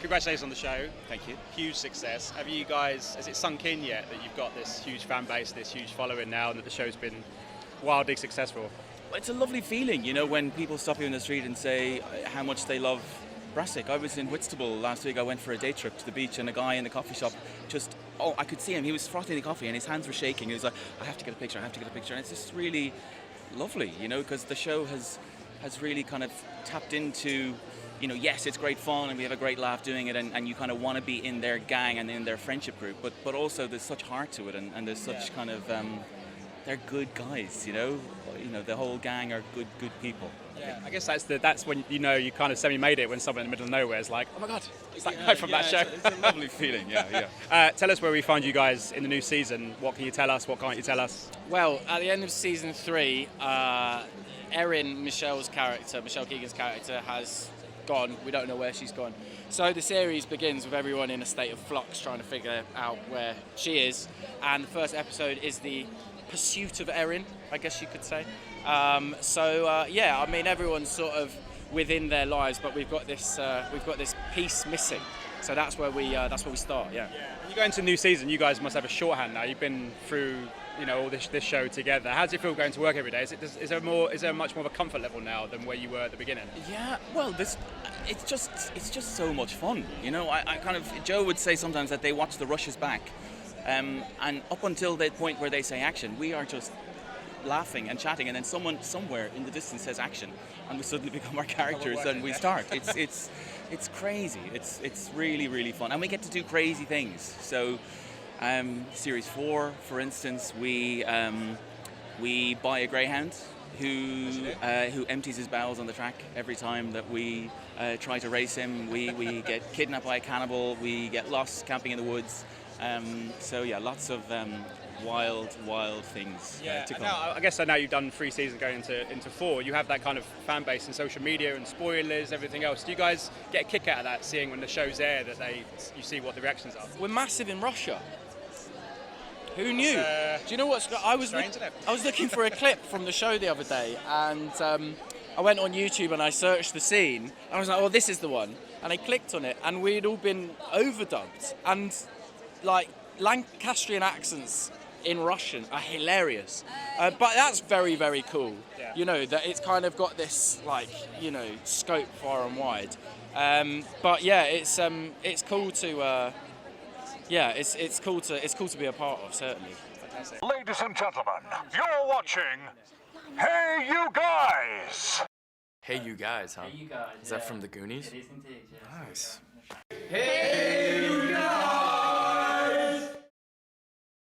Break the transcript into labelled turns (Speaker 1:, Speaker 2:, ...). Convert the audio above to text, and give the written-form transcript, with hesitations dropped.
Speaker 1: congratulations on the show.
Speaker 2: Thank you.
Speaker 1: Huge success. Have you guys, has it sunk in yet that you've got this huge fan base, this huge following now, and that the show's been wildly successful?
Speaker 2: It's a lovely feeling, you know, when people stop you in the street and say how much they love Brassic. I was in Whitstable last week. I went for a day trip to the beach, and a guy in the coffee shop I could see him. He was frothing the coffee and his hands were shaking. He was like, I have to get a picture. And it's just really lovely, you know, because the show has really kind of tapped into, you know, yes, it's great fun and we have a great laugh doing it, and you kind of want to be in their gang and in their friendship group, but also there's such heart to it, and there's such kind of they're good guys, you know, the whole gang are good people.
Speaker 1: Yeah, I guess that's when you know you kind of semi-made it, when someone in the middle of nowhere is like, oh my god, it's that guy from that show.
Speaker 2: It's a lovely feeling, yeah.
Speaker 1: Tell us where we find you guys in the new season. What can you tell us? What can't you tell us?
Speaker 3: Well, at the end of season 3, Erin, Michelle Keegan's character, has gone. We don't know where she's gone. So the series begins with everyone in a state of flux trying to figure out where she is. And the first episode is the pursuit of Erin, I guess you could say. I mean, everyone's sort of within their lives, but we've got this piece missing. So that's where we start. Yeah.
Speaker 1: When you go into a new season, you guys must have a shorthand now. You've been through, you know, all this show together. How does it feel going to work every day? Is there much more of a comfort level now than where you were at the beginning?
Speaker 2: Yeah. Well, it's just so much fun. You know, I kind of, Joe would say sometimes that they watch the rushes back, and up until the point where they say action, we are just laughing and chatting, and then someone somewhere in the distance says action, and we suddenly become our characters and we start. It's crazy. It's really, really fun, and we get to do crazy things. So series 4, for instance, we buy a greyhound who empties his bowels on the track every time that we try to race him. We get kidnapped by a cannibal. We get lost camping in the woods. Lots of wild things to come.
Speaker 1: Now, I guess now you've done 3 seasons going into 4. You have that kind of fan base and social media and spoilers, everything else. Do you guys get a kick out of that, seeing when the show's there that you see what the reactions are?
Speaker 3: We're massive in Russia. Who knew? Do you know what's? I was looking for a clip from the show the other day, and I went on YouTube and I searched the scene. I was like, oh, this is the one, and I clicked on it, and we'd all been overdubbed, and like Lancastrian accents in Russian are hilarious, but that's very, very cool.
Speaker 1: Yeah.
Speaker 3: You know, that it's kind of got this, like, you know, scope far and wide. It's cool to it's cool to be a part of, certainly.
Speaker 1: Fantastic.
Speaker 4: Ladies and gentlemen, you're watching Hey You Guys.
Speaker 5: Hey You Guys, huh?
Speaker 6: Hey, you guys.
Speaker 5: Is that from the Goonies?
Speaker 6: It is indeed, yeah.
Speaker 5: Nice.
Speaker 6: Hey,